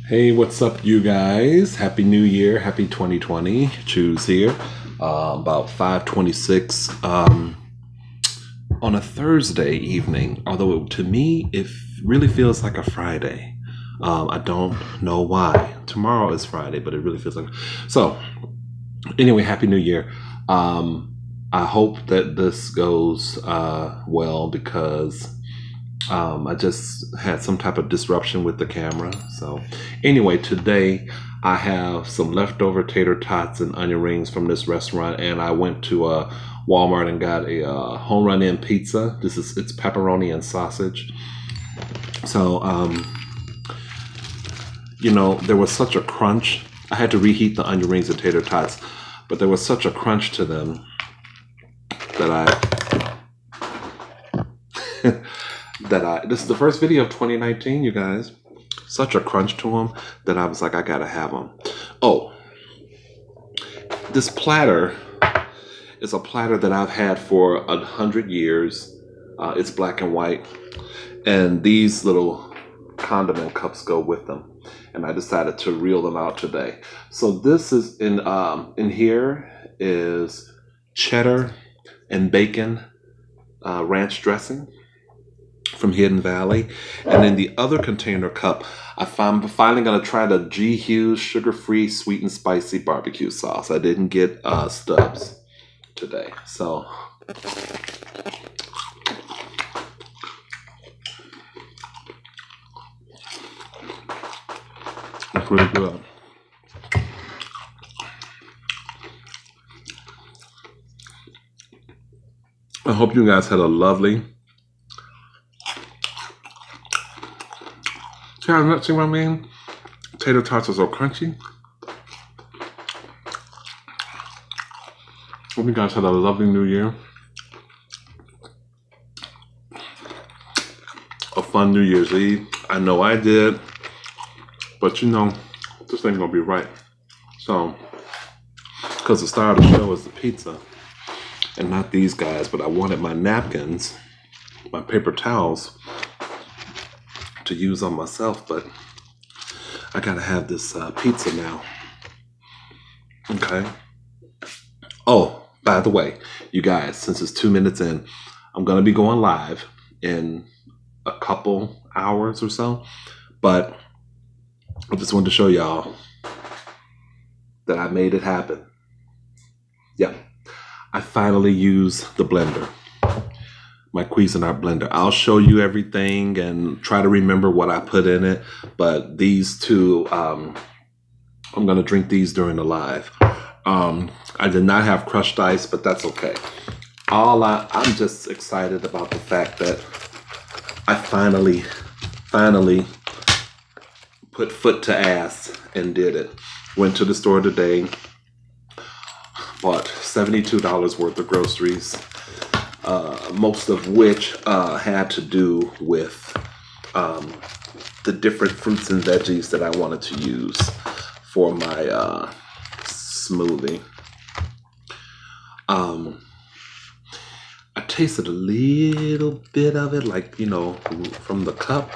Hey, what's up, you guys? Happy New Year, happy 2020. Choose here. About 5:26 on a Thursday evening. Although to me, it really feels like a Friday. I don't know why. Tomorrow is Friday, but it really feels like. So, anyway, happy New Year. I hope that this goes well because I just had some type of disruption with the camera. So, anyway, today I have some leftover tater tots and onion rings from this restaurant, and I went to Walmart and got a home run in pizza. It's pepperoni and sausage. So, there was such a crunch. I had to reheat the onion rings and tater tots, but there was such a crunch to them that this is the first video of 2019, you guys. Such a crunch to them that I was like, I gotta have them. Oh, this platter is a platter that I've had for 100 years. It's black and white, and these little condiment cups go with them. And I decided to reel them out today. So this is in here is cheddar and bacon ranch dressing from Hidden Valley. And in the other container cup, I'm finally going to try the G. Hughes sugar-free sweet and spicy barbecue sauce. I didn't get Stubbs today. So it's really good. I hope you guys had a lovely... See what I mean? Tater tots are so crunchy. Hope you guys had a lovely New Year. A fun New Year's Eve. I know I did. But this ain't gonna be right. So, because the star of the show is the pizza and not these guys, but I wanted my napkins, my paper towels to use on myself, but I gotta have this pizza now. Okay. Oh, by the way, you guys, since it's 2 minutes in, I'm gonna be going live in a couple hours or so, but I just wanted to show y'all that I made it happen. Yeah, I finally used the blender. My Cuisinart blender. I'll show you everything and try to remember what I put in it. But these two, I'm gonna drink these during the live. I did not have crushed ice, but that's okay. I'm just excited about the fact that I finally put foot to ass and did it. Went to the store today, bought $72 worth of groceries. Most of which had to do with the different fruits and veggies that I wanted to use for my smoothie. I tasted a little bit of it, like, from the cup,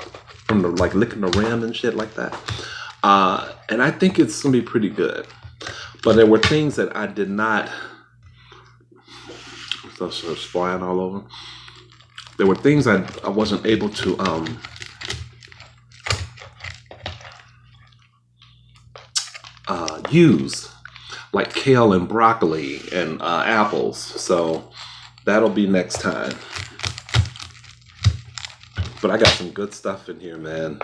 from the like licking the rim and shit like that. And I think it's gonna be pretty good. But there were things that I did not. It's flying all over. There were things I wasn't able to use, like kale and broccoli and apples. So that'll be next time. But I got some good stuff in here, man,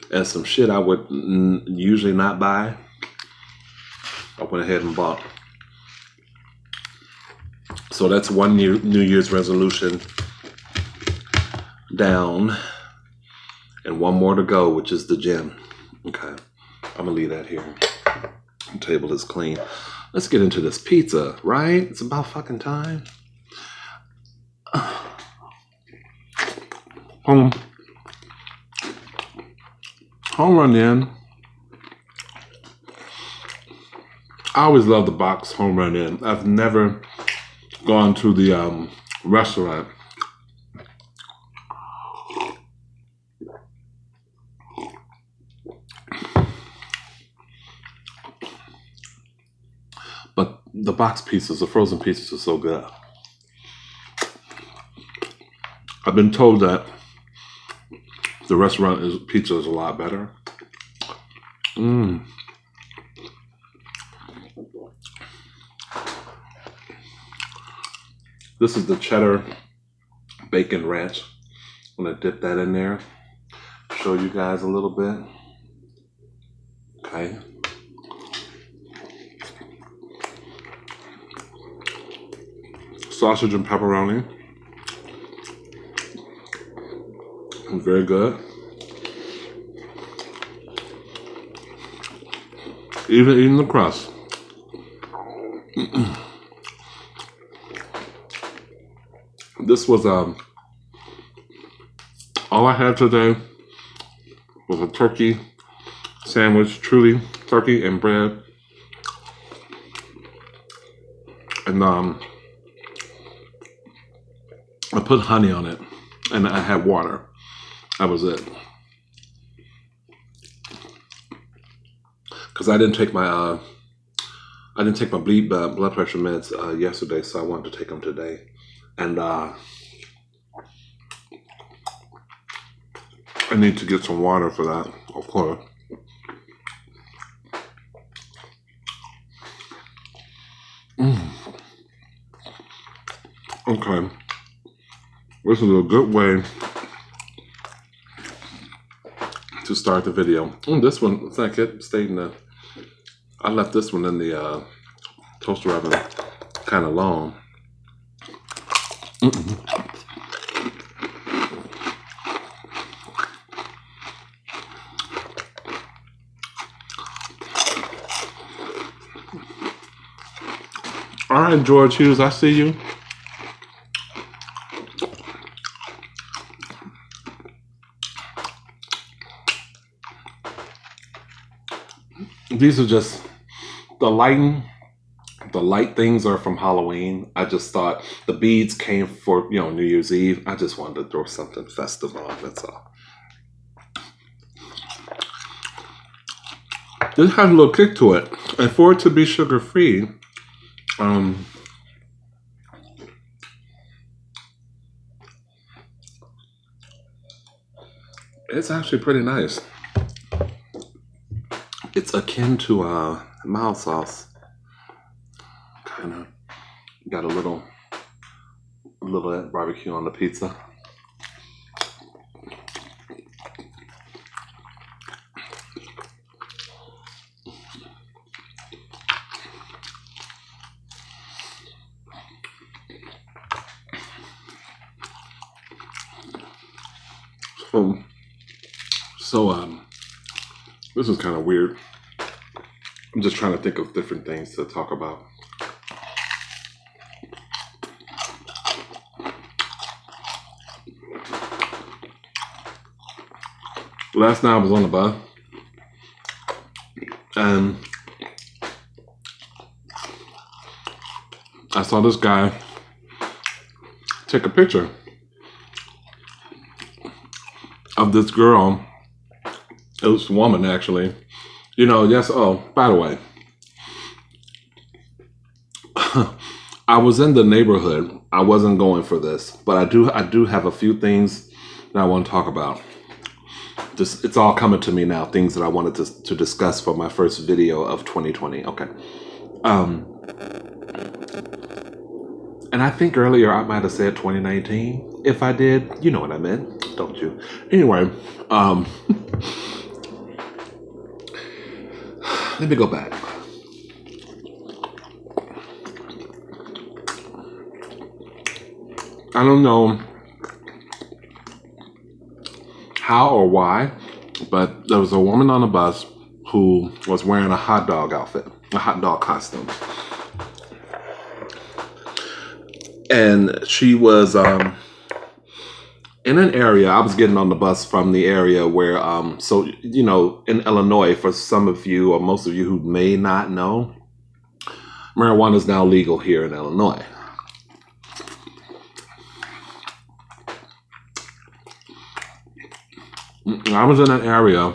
and some shit I would usually not buy. I went ahead and bought. So that's one New Year's resolution down, and one more to go, which is the gym. Okay, I'm gonna leave that here. The table is clean. Let's get into this pizza, right? It's about fucking time. Home run in. I always love the box home run in. I've never gone to the restaurant the box pizzas, the frozen pizzas are so good. I've been told that the restaurant pizza is a lot better. This is the cheddar bacon ranch. I'm gonna dip that in there. Show you guys a little bit. Okay. Sausage and pepperoni. Very good. Even eating the crust. This was all I had today was a turkey sandwich, truly turkey and bread, and I put honey on it, and I had water. That was it. Because I didn't take my blood pressure meds yesterday, so I wanted to take them today. And I need to get some water for that, of course. Okay. This is a good way to start the video. This one, it's like it stayed in the... I left this one in the toaster oven kind of long. All right, George Hughes, I see you. These are just the light things are from Halloween. I just thought the beads came for, New Year's Eve. I just wanted to throw something festive on, that's all. This has a little kick to it. And for it to be sugar-free, it's actually pretty nice. It's akin to mild sauce. Kind of got a little barbecue on the pizza. So this is kind of weird. I'm just trying to think of different things to talk about. Last night I was on the bus and I saw this guy take a picture of this girl. It was a woman, actually. Yes. Oh, by the way, I was in the neighborhood. I wasn't going for this, but I do have a few things that I want to talk about. It's all coming to me now. Things that I wanted to discuss for my first video of 2020. Okay. And I think earlier I might have said 2019. If I did, you know what I meant, don't you? Anyway, let me go back. I don't know how or why, but there was a woman on the bus who was wearing a hot dog outfit, a hot dog costume. And she was in an area. I was getting on the bus from the area where, in Illinois, for some of you or most of you who may not know, marijuana is now legal here in Illinois. I was in an area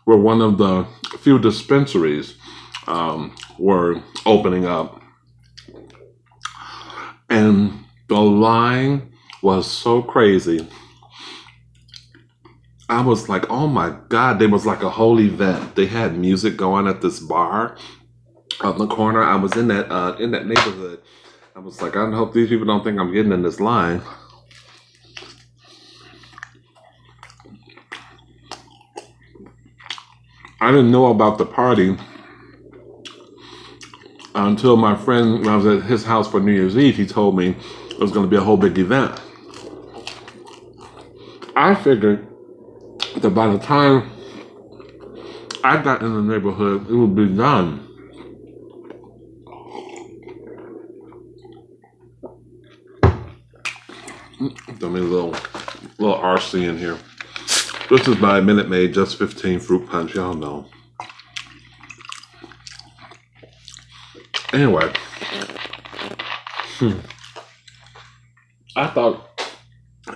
where one of the few dispensaries were opening up. And the line was so crazy. I was like, oh my God, there was like a whole event. They had music going at this bar on the corner. I was in that neighborhood. I was like, I hope these people don't think I'm getting in this line. I didn't know about the party until my friend, when I was at his house for New Year's Eve, he told me it was going to be a whole big event. I figured that by the time I got in the neighborhood, it would be done. Let me a little RC in here. This is my Minute Maid Just 15 fruit punch. Y'all know. Anyway, I thought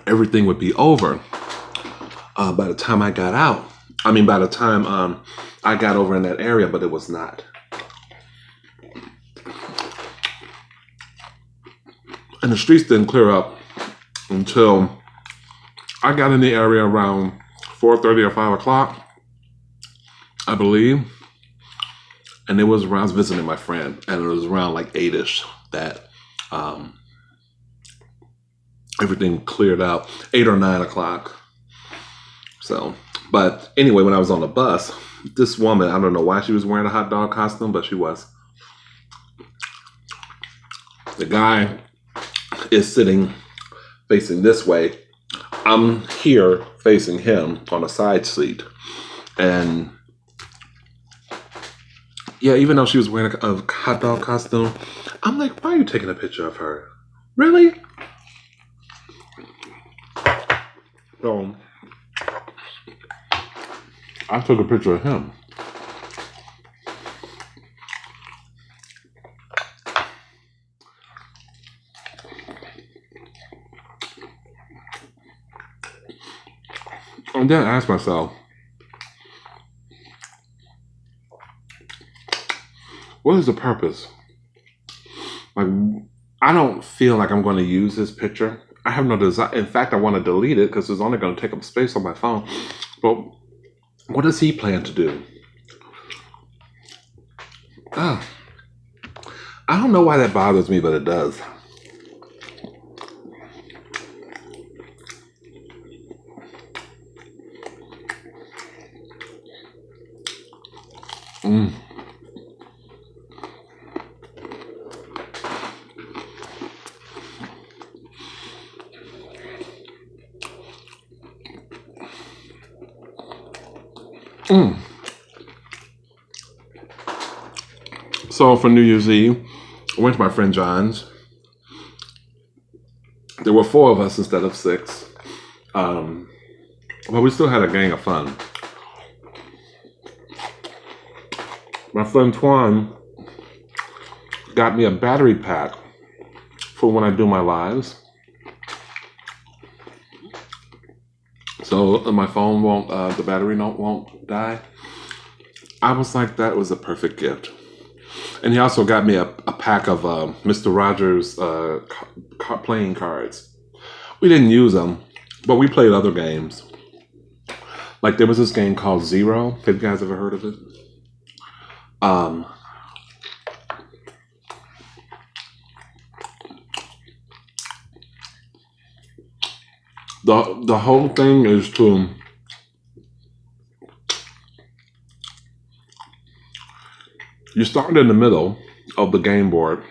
everything would be over by the time I got out. I mean, by the time I got over in that area, but it was not. And the streets didn't clear up until I got in the area around 4:30 or 5 o'clock, I believe. And it was around, I was visiting my friend, and it was around like 8-ish that everything cleared out, 8 or 9 o'clock. So, but anyway, when I was on the bus, this woman, I don't know why she was wearing a hot dog costume, but she was. The guy is sitting facing this way. I'm here facing him on a side seat. And yeah, even though she was wearing a hot dog costume, I'm like, why are you taking a picture of her? Really? So I took a picture of him. And then I asked myself, what is the purpose? Like, I don't feel like I'm going to use this picture. I have no desire. In fact, I want to delete it because it's only going to take up space on my phone. But what does he plan to do? I don't know why that bothers me, but it does. So for New Year's Eve, I went to my friend John's. There were 4 of us instead of 6. But we still had a gang of fun. My friend Twan got me a battery pack for when I do my lives. So my phone won't, the battery won't die. I was like, that was a perfect gift. And he also got me a pack of Mr. Rogers playing cards. We didn't use them, but we played other games. Like there was this game called Zero. Have you guys ever heard of it? The whole thing is to you start in the middle of the game board.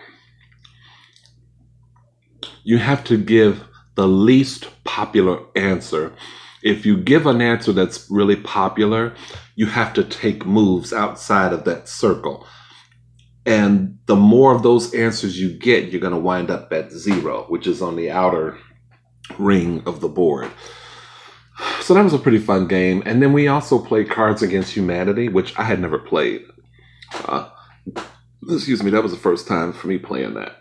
You have to give the least popular answer. If you give an answer that's really popular, you have to take moves outside of that circle. And the more of those answers you get, you're going to wind up at 0, which is on the outer ring of the board. So that was a pretty fun game. And then we also played Cards Against Humanity, which I had never played. Excuse me, that was the first time for me playing that.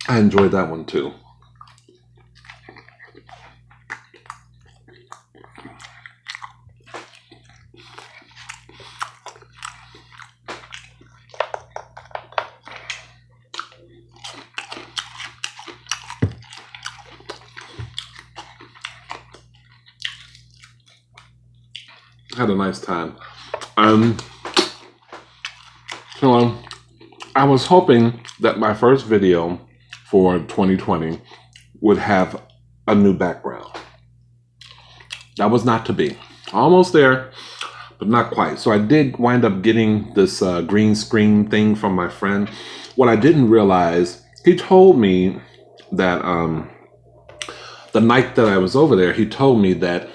I enjoyed that one too. Had a nice time. Um, so I was hoping that my first video for 2020 would have a new background. That was not to be. Almost there, but not quite. So I did wind up getting this green screen thing from my friend. What I didn't realize, he told me that the night that I was over there, he told me that,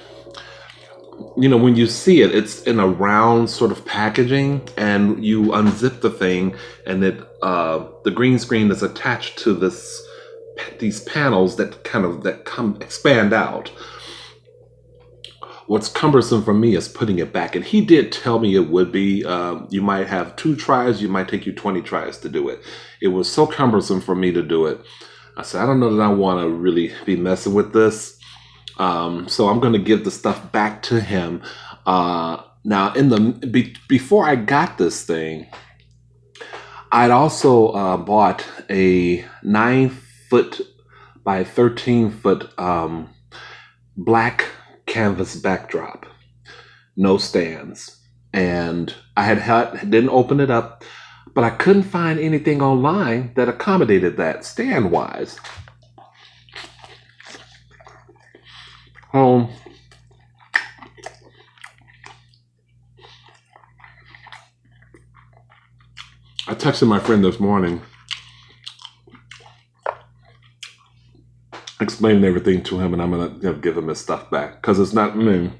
you know, when you see it, it's in a round sort of packaging, and you unzip the thing, and it the green screen is attached to these panels that expand out. What's cumbersome for me is putting it back, and he did tell me it would be. You might have 2 tries. You might take you 20 tries to do it. It was so cumbersome for me to do it. I said, I don't know that I want to really be messing with this. So I'm going to give the stuff back to him. Now, before I got this thing, I'd also bought a 9-foot by 13-foot black canvas backdrop, no stands, and I didn't open it up, but I couldn't find anything online that accommodated that stand wise. I texted my friend this morning, explaining everything to him, and I'm gonna give him his stuff back because it's not. I mean,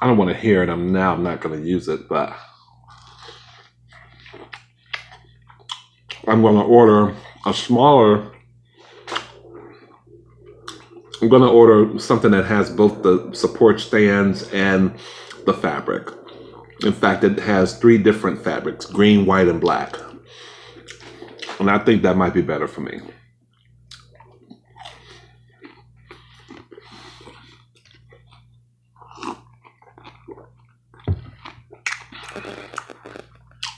I don't want to hear it. I'm not gonna use it, but I'm gonna order a smaller. I'm gonna order something that has both the support stands and the fabric. In fact, it has 3 different fabrics: green, white, and black. And I think that might be better for me.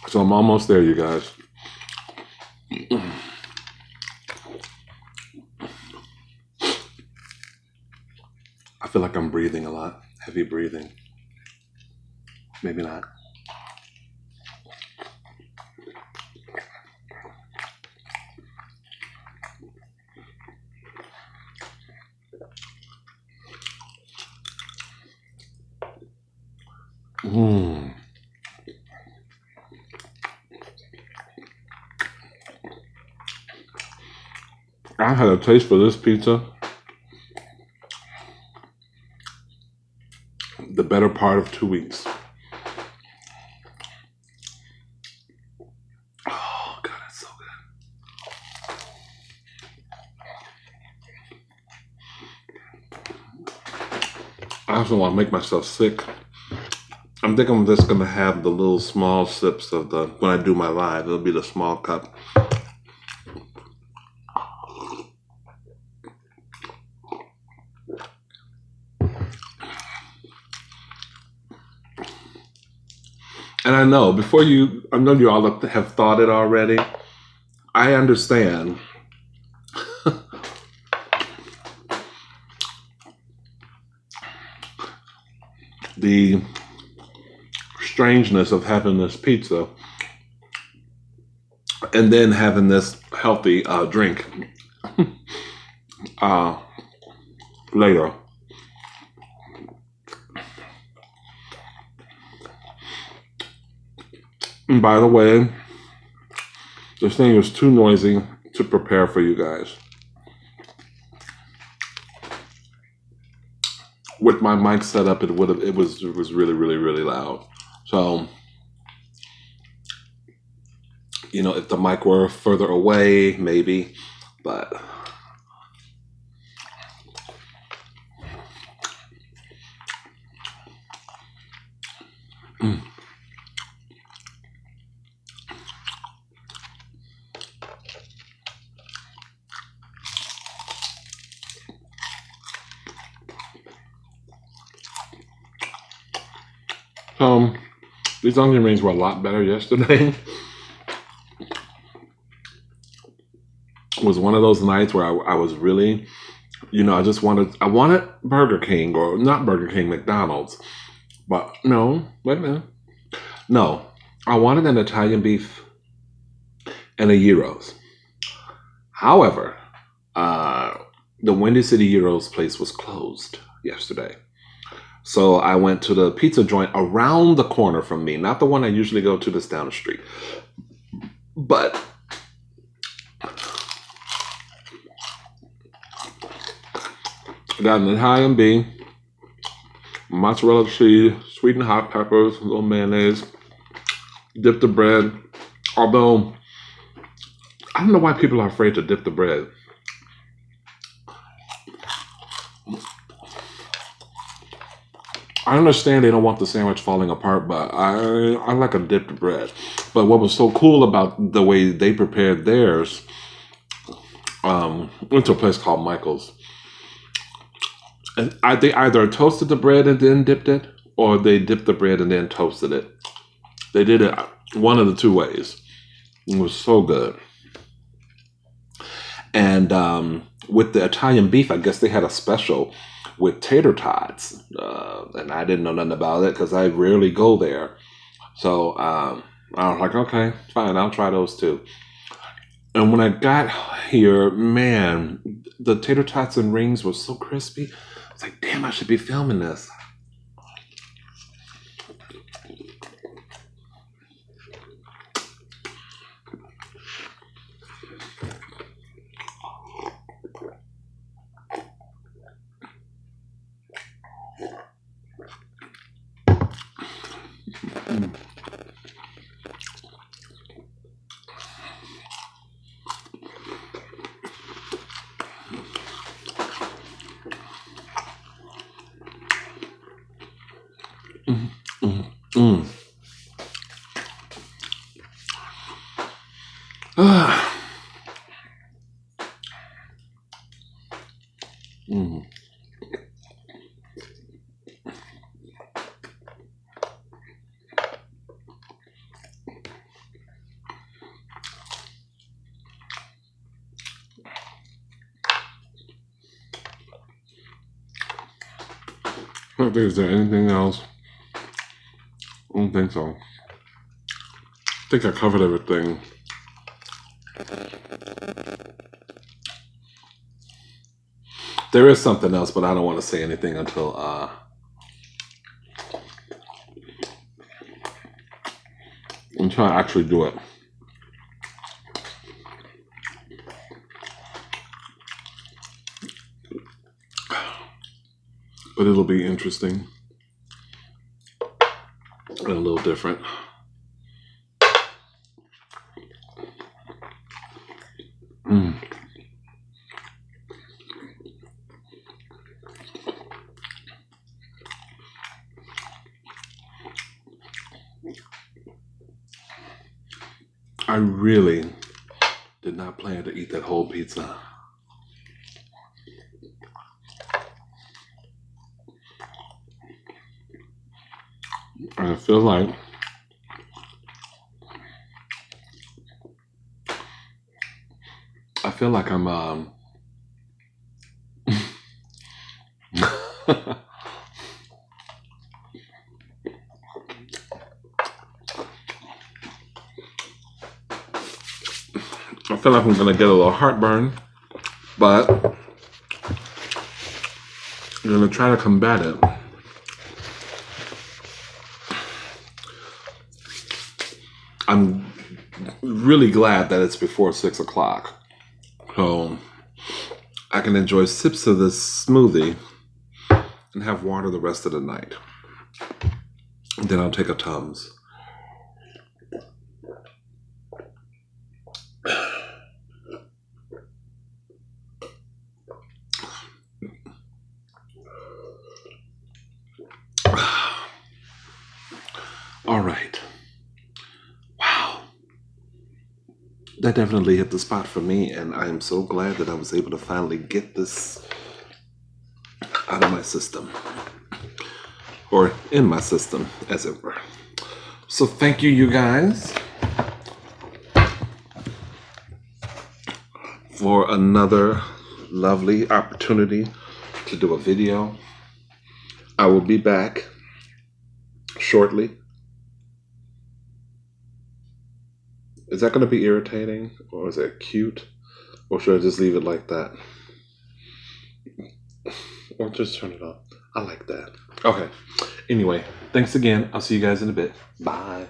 So I'm almost there, you guys. I feel like I'm breathing a lot. Heavy breathing. Maybe not. I had a taste for this pizza the better part of 2 weeks. Oh God, it's so good. I also want to make myself sick. I think I'm just gonna have the little small sips of when I do my live. It'll be the small cup. And I know you all have thought it already. I understand. The strangeness of having this pizza and then having this healthy drink later. And by the way, this thing is too noisy to prepare for you guys. With my mic set up, it was really, really, really loud. So, you know, if the mic were further away, maybe, but these onion rings were a lot better yesterday. It was one of those nights where I was really, you know, I wanted Burger King, or not Burger King, McDonald's. But no, wait a minute. No, I wanted an Italian beef and a gyros. However, uh, the Windy City Gyros place was closed yesterday. So I went to the pizza joint around the corner from me, not the one I usually go to that's down the street. But I got an Italian beef, mozzarella cheese, sweetened hot peppers, a little mayonnaise, dip the bread. Although, I don't know why people are afraid to dip the bread. I understand they don't want the sandwich falling apart, but I like a dipped bread. But what was so cool about the way they prepared theirs, went to a place called Michael's. And they either toasted the bread and then dipped it, or they dipped the bread and then toasted it. They did it one of the two ways. It was so good. And with the Italian beef, I guess they had a special with tater tots. And I didn't know nothing about it because I rarely go there. So I was like, okay, fine, I'll try those too. And when I got here, man, the tater tots and rings were so crispy. I was like, damn, I should be filming this. Mm. Mm. I don't think is there anything else. I don't think so. I think I covered everything. There is something else, but I don't want to say anything until I actually do it. But it'll be interesting and a little different. I really did not plan to eat that whole pizza. I feel like I'm I feel like I'm gonna get a little heartburn, but I'm gonna try to combat it. I'm really glad that it's before 6 o'clock, so I can enjoy sips of this smoothie and have water the rest of the night. And then I'll take a Tums. All right. Wow. That definitely hit the spot for me, and I am so glad that I was able to finally get this out of my system. Or in my system, as it were. So thank you, you guys, for another lovely opportunity to do a video. I will be back shortly. Is that going to be irritating, or is it cute, or should I just leave it like that? Or just turn it off. I like that. Okay. Anyway, thanks again. I'll see you guys in a bit. Bye.